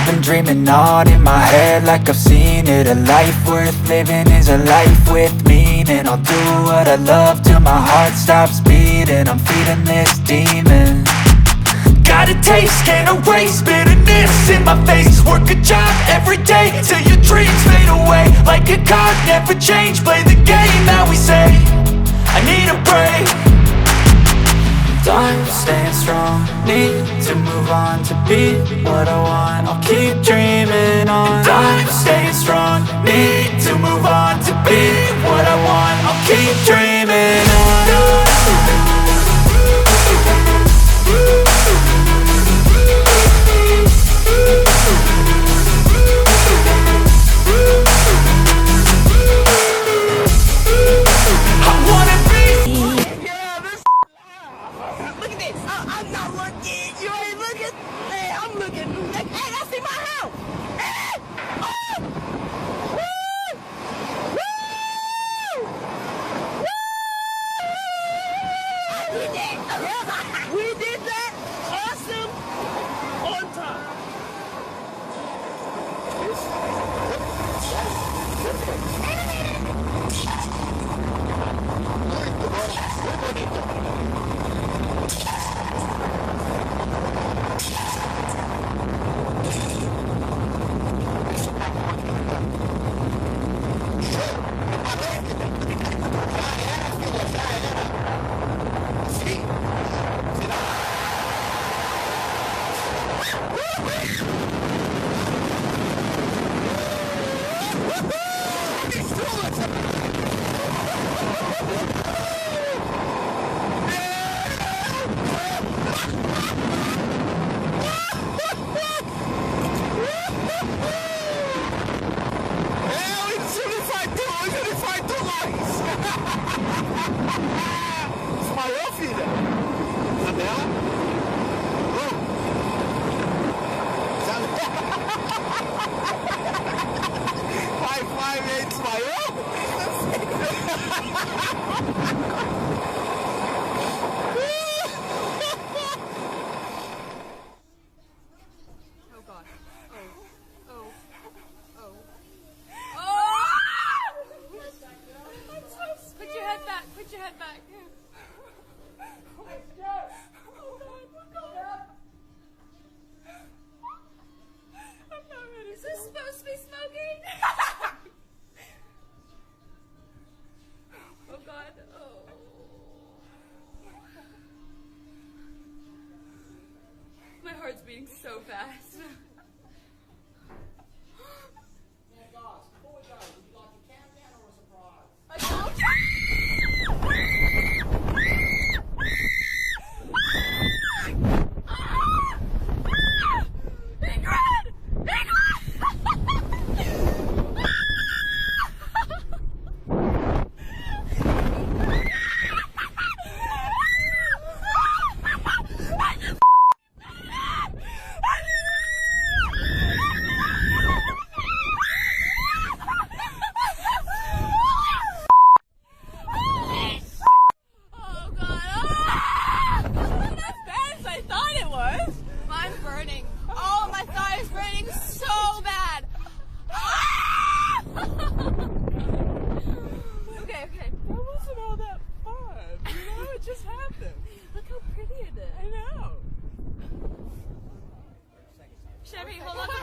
been dreaming on in my head like I've seen it. A life worth living is a life with meaning. I'll do what I love till my heart stops beating. I'm feeding this demon. Got a taste, can't erase bitterness in my face. Work a job every day till your dreams fade away. Like a card, never change, play the game that we say. I need a break. I'm staying strong, need to move on to be what I want. I'll keep dreaming on. I'm staying strong, need to move on to be what I want. I'll keep dreaming on. I'm not looking. You ain't looking. Hey, I'm looking. Hey, that's in my house. Hey! Oh! Woo! Woo! Woo! We did. We did that. Awesome. On time. Desmaiou, filha? Isabela? Vai, vem, desmaiou? Oh God. Put your head back. Put your head back. I'm not ready. Is this supposed to be smoking? Oh God. Oh. My heart's beating so fast. Chevy, hold on.